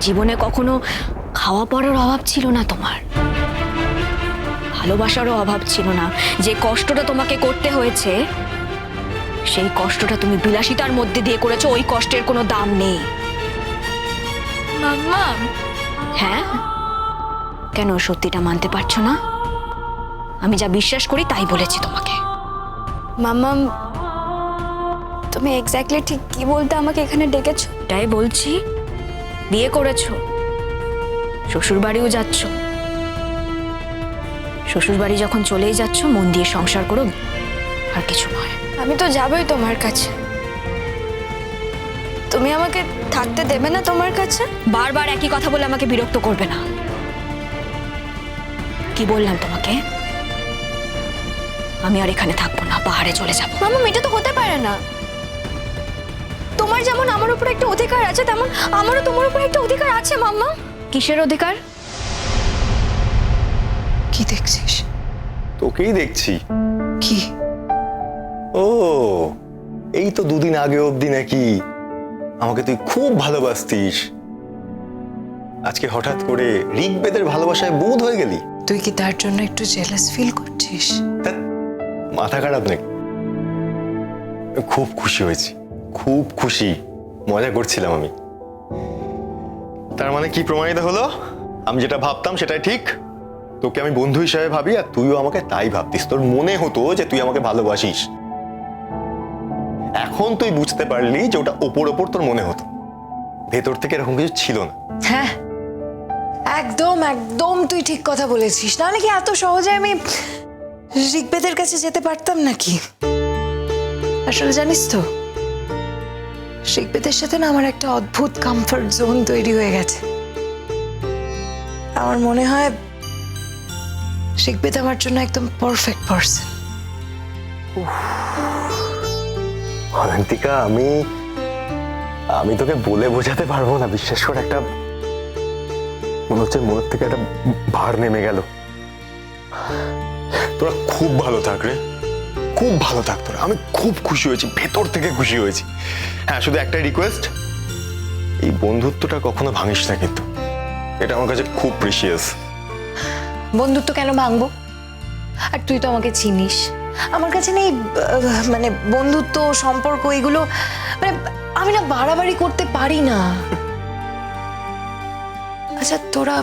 জীবনে কখনো খাওয়া পড়ার অভাব ছিল না তোমার, ভালোবাসারও অভাব ছিল না। যে কষ্টটা তোমাকে করতে হয়েছে সেই কষ্টটা তুমি বিলাসিতার মধ্যে দিয়ে করেছো, ওই কষ্টের কোনো দাম নেই। মাম্মা, হ্যাঁ, কেন সত্যিটা মানতে পারছো না? আমি যা বিশ্বাস করি তাই বলেছি তোমাকে। মাম্মা, তুমি এক্স্যাক্টলি ঠিক কি বলতে আমাকে এখানে ডেকেছো? তাই বলছি, বিয়ে করেছো, শ্বশুর বাড়িও যাচ্ছ। শ্বশুর বাড়ি যখন চলেই যাচ্ছ, মন দিয়ে সংসার করো, আর কিছু নয়। আমি তো যাবই তোমার কাছে। তুমি আমাকে থাকতে দেবে না তোমার কাছে? বারবার একই কথা বলে আমাকে বিরক্ত করবে না। কি বললাম তোমাকে? আমি আর এখানে থাকবো না, পাহাড়ে চলে যাবো। মাম্মা, এটা তো হতে পারে না। তোমার যেমন আমার উপর একটা অধিকার আছে, তেমন আমারও তোমার উপর একটা অধিকার আছে। মাম্মা, কিসের অধিকার? কি দেখছিস? তোকেই দেখছি। কি? ও, এই তো দুদিন আগে অবধি নাকি আমাকে তুই খুব ভালোবাসতিস, আজকে হঠাৎ করে ঋগ্বেদের ভালোবাসায় বুঁদ হয়ে গেলি। তুই কি তার জন্য একটু জেলাস ফিল করছিস? ধ্যাৎ, মাথা খারাপ নাকি? খুব খুশি হয়েছি, খুব খুশি, মজা করছিলাম আমি। তার মানে কি প্রমাণিত হলো? আমি যেটা ভাবতাম সেটাই ঠিক। তোকে আমি বন্ধু হিসেবে ভাবি, আর তুইও আমাকে তাই ভাবতিস। তোর মনে হতো যে তুই আমাকে ভালোবাসিস। এখন তুই বুঝতে পারলি যে ওটা ওপর ওপর তোর মনে হতো, ভেতর থেকে এরকম কিছু ছিল না। হ্যাঁ, একদম একদম তুই ঠিক কথা বলেছিস। নাহলে কি এত সহজে আমি ঋগ্বেদের কাছে যেতে পারতাম নাকি? আসলে জানিস তো, ঋগ্বেদের সাথে না আমার একটা অদ্ভুত কমফর্ট জোন তৈরি হয়ে গেছে। আমার মনে হয় ঋগ্বেদ আমার জন্য একদম পারফেক্ট পারসন। অনন্তিকা, আমি তোকে বলে বোঝাতে পারবো না। বিশ্বাস করে, একটা মনে হচ্ছে মনের থেকে একটা ভার নেমে গেল। তোরা খুব ভালো থাক রে, খুব ভালো থাক তোরা। আমি খুব খুশি হয়েছি, ভেতর থেকে খুশি হয়েছি। হ্যাঁ, শুধু একটা রিকোয়েস্ট, এই বন্ধুত্বটা কখনো ভাঙিস না কিন্তু। এটা আমার কাছে খুব প্রিশিয়াস। বন্ধুত্ব কেন ভাঙবো? আর তুই তো আমাকে চিনিস। আমার কাছে নেই মানে বন্ধুত্ব, সম্পর্ক, এগুলো মানে আমি না বাড়াবাড়ি করতে পারি না। আচ্ছা, তোরা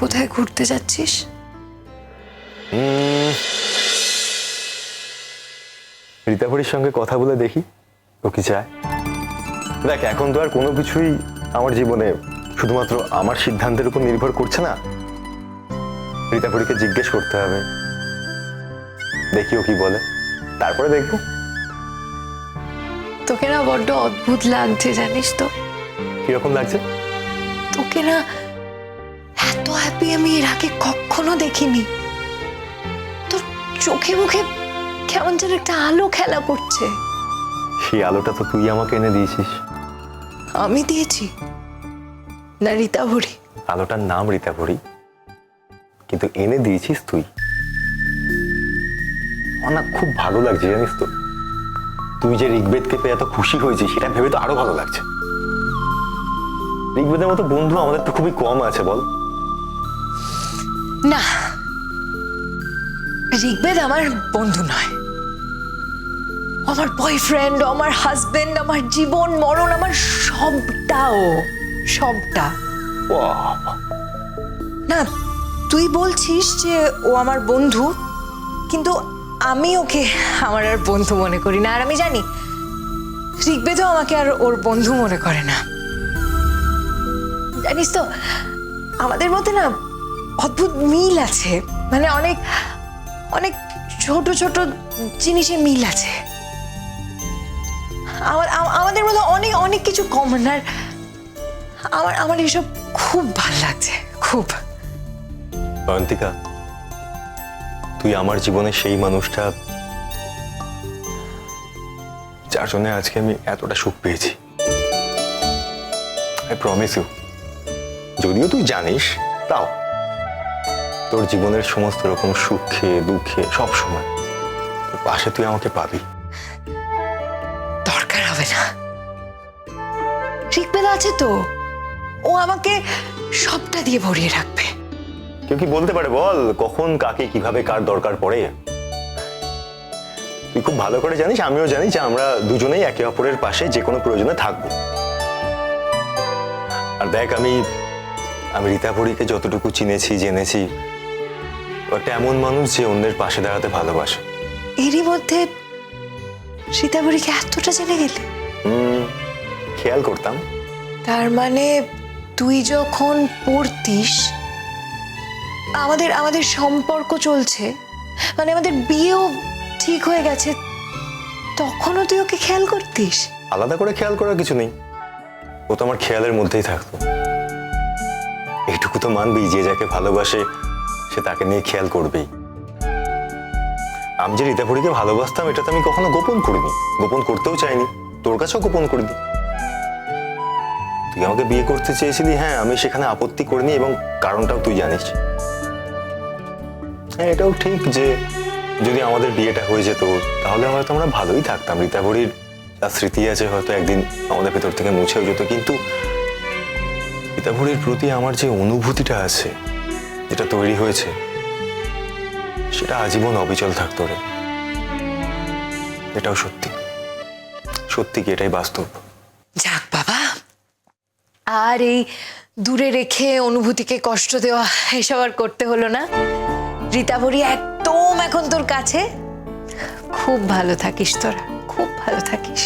কোথায় ঘুরতে যাচ্ছিস? রীতাভরির সঙ্গে কথা বলে দেখি ও কি চায়। দেখ, এখন তো আর কোনো কিছুই আমার জীবনে শুধুমাত্র আমার সিদ্ধান্তের উপর নির্ভর করছে না। রীতাভরিকে জিজ্ঞেস করতে হবে, দেখি ও কি বলে, তারপরে দেখবো। তোকে না বড্ড অদ্ভুত লাগছে, জানিস তো? কিরকম লাগছে? তোকে না এত হ্যাপি আমি এর আগে কখনো দেখিনি। তোর চোখে মুখে কেমন যেন একটা আলো খেলা করছে। সেই আলোটা তো তুই আমাকে এনে দিয়েছিস। আমি দিয়েছি না রীতাভরি? আলোটার নাম রীতাভরি, কিন্তু এনে দিয়েছিস তুই। আমার না খুব ভালো লাগছে, জানিস তো। তুই যে ঋগ্বেদকে পেয়ে এত খুশি হয়েছিস, সেটা ভেবে তো আরো ভালো লাগছে। ঋগ্বেদের মতো বন্ধু আমাদের তো খুবই কম আছে, বল? না, ঋগ্বেদ আমার বন্ধু নয়, আমার বয়ফ্রেন্ড, আমার হাজবেন্ড, আমার জীবন মরণ, আমার সবটাও, সবটা। বাহ! না, তুই বলছিস যে ও আমার বন্ধু, কিন্তু আমি ওকে আমার আর বন্ধু মনে করি না। আর আমি জানি ঋগ্বেদও আমাকে আর ওর বন্ধু মনে করে না। জানিস তো, আমাদের মধ্যে না অদ্ভুত মিল আছে। মানে অনেক অনেক ছোট ছোট জিনিসে মিল আছে। আমাদের মধ্যে অনেক অনেক কিছু কমন। আর আমার এসব খুব ভালো লাগছে, খুব। অয়ন্তিকা, তুই আমার জীবনে সেই মানুষটা যার জন্য আজকে আমি এতটা সুখ পেয়েছি। I promise you. যদিও তুই জানিস, তাও তোর জীবনের সমস্ত রকম সুখে দুঃখে সব সময় তোর পাশে তুই আমাকে পাবি। দরকার হবে না, ঋগ্বেদ আছে তো, ও আমাকে সবটা দিয়ে ভরিয়ে রাখবে। কেউ কি বলতে পারে বল কখন কাকে কিভাবে কার দরকার পড়ে? তুই খুব ভালো করে জানিস, আমিও জানি যে আমরা দুজনেই একে অপরের পাশে যে কোনো প্রয়োজনে থাকবো। আর দেখ, আমি রীতাপরীকে যতটুকু চিনেছি জেনেছি, ও একটা এমন মানুষ যে অন্যের পাশে দাঁড়াতে ভালোবাসে। এরই মধ্যে সীতাবরীকে এতটা জেনে গেলে? খেয়াল করতাম। তার মানে তুই যখন পড়তিস, আমাদের সম্পর্ক চলছে, মানে আমাদের বিয়েও ঠিক হয়ে গেছে, তখনও তুই ওকে খেয়াল করতিস? আলাদা করে খেয়াল করার কিছু নেই, ও তো আমার খেয়ালের মধ্যেই থাকতো। এইটুকু তো মানবি যে যাকে ভালোবাসে সে তাকে নিয়ে খেয়াল করবেই। আমি যে রীতাপরীকে ভালোবাসতাম এটা তো আমি কখনো গোপন করিনি, গোপন করতেও চাইনি, তোর কাছেও গোপন করিনি। তুই আমাকে বিয়ে করতে চেয়েছিলি, হ্যাঁ, আমি সেখানে আপত্তি করিনি এবং কারণটাও তুই জানিস। হ্যাঁ, এটাও ঠিক যে যদি আমাদের বিয়েটা হয়ে যেত তাহলে হয়তো আমরা ভালোই থাকতাম, রীতাপরীর যা স্মৃতি আছে হয়তো একদিন আমাদের ভেতর থেকে মুছেও যেত। কিন্তু রীতাপরীর প্রতি আমার যে অনুভূতিটা আছে, যেটা তৈরি হয়েছে, সেটা আজীবন অবিচল থাকতো রে। এটাও সত্যি, সত্যি কি এটাই বাস্তব। যাক বাবা, আর এই দূরে রেখে অনুভূতিকে কষ্ট দেওয়া এসব আর করতে হলো না। রীতাবরী একদম এখন তোর কাছে। খুব ভালো থাকিস তোরা, খুব ভালো থাকিস।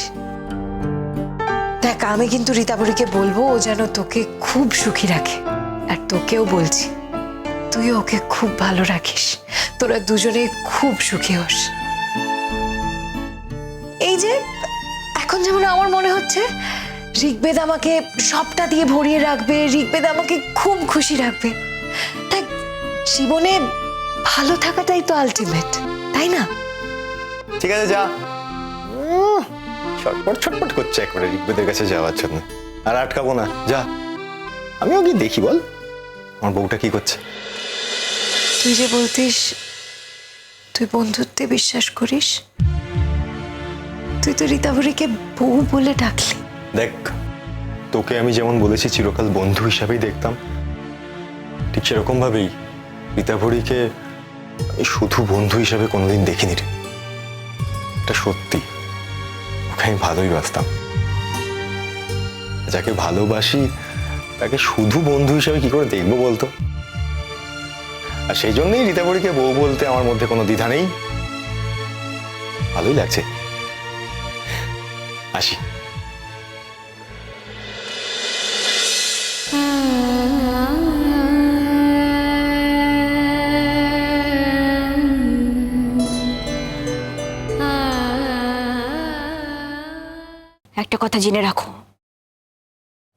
দেখ, আমি কিন্তু রীতাবরীকে বলবো ও যেন তোকে খুব সুখী রাখে, আর তোকেও বলছি তুই ওকে খুব ভালো রাখিস, তোরা দুজনে খুব সুখী হোস। এই যে এখন যেমন আমার মনে হচ্ছে ঋগ্বেদ আমাকে সবটা দিয়ে ভরিয়ে রাখবে, ঋগ্বেদ আমাকে খুব খুশি রাখবে। তাই জীবনে ভালো থাকাটাই তো আলটিমেট, তাই না? ঠিক আছে, যা। ছটপট ছটপট করছে একবারে ঋগ্বেদের কাছে যাওয়ার জন্য। আর আটকাবো না, যা। আমিও কি দেখি বল আমার বউটা কি করছে। তুই যে বলতিস তুই বন্ধুত্বে বিশ্বাস করিস, তুই তো রীতাবরীকে বউ বলে ডাকলি। দেখ, তোকে আমি যেমন বলেছি চিরকাল বন্ধু হিসাবেই দেখতাম, ঠিক সেরকম ভাবেই রীতাভরীকে শুধু বন্ধু হিসাবে কোনোদিন দেখিনি রে। এটা সত্যি, ওকে আমি ভালোই বাসতাম। যাকে ভালোবাসি তাকে শুধু বন্ধু হিসাবে কি করে দেখবো বলতো? আর সেই জন্যই রীতাভরীকে বউ বলতে আমার মধ্যে কোনো দ্বিধা নেই। ভালোই লাগছে, আসি। একটা কথা জেনে রাখো,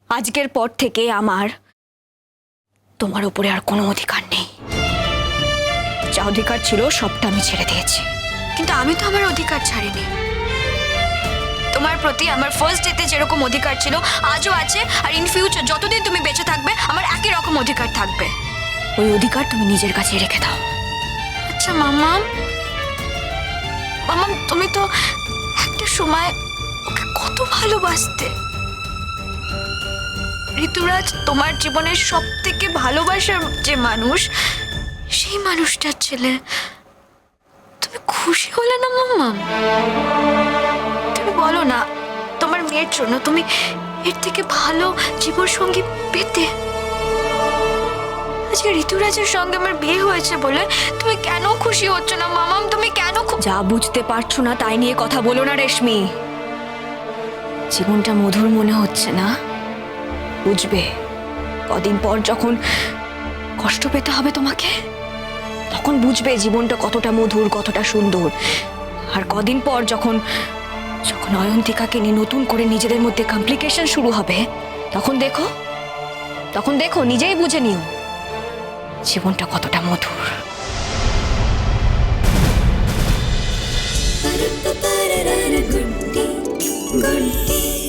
আজকের পর থেকে আমার তোমার উপরে আর কোনো অধিকার নেই। যা অধিকার ছিল সবটা আমি ছেড়ে দিয়েছি। কিন্তু আমি তো আমার অধিকার ছাড়িনি। তোমার প্রতি আমার ফার্স্ট ডেতে যেরকম অধিকার ছিল আজও আছে, আর ইন ফিউচার যতদিন তুমি বেঁচে থাকবে আমার একই রকম অধিকার থাকবে। ওই অধিকার তুমি নিজের কাছে রেখে দাও। আচ্ছা মামাম, মামাম তুমি তো একটা সময় ওকে কত ভালোবাসতে। ঋতুরাজ তোমার জীবনের সব থেকে ভালোবাসার যে মানুষ, সেই মানুষটার ছেলে। তুমি খুশি হলে না মামাম? তুমি বলো না, তোমার মেয়ের জন্য তুমি এর থেকে ভালো জীবনসঙ্গী পেতে? আজকে ঋতুরাজের সঙ্গে আমার বিয়ে হয়েছে বলে তুমি কেন খুশি হচ্ছ না মামাম? তুমি কেন যা বুঝতে পারছো না তাই নিয়ে কথা বলো না রেশমি। জীবনটা মধুর মনে হচ্ছে না? বুঝবে কদিন পর যখন কষ্ট পেতে হবে তোমাকে, তখন বুঝবে জীবনটা কতটা মধুর, কতটা সুন্দর। আর কদিন পর যখন যখন অয়ন্তিকাকে নিয়ে নতুন করে নিজেদের মধ্যে কমপ্লিকেশন শুরু হবে, তখন দেখো নিজেই বুঝে নিও জীবনটা কতটা মধুর। गुड्डी गुड्डी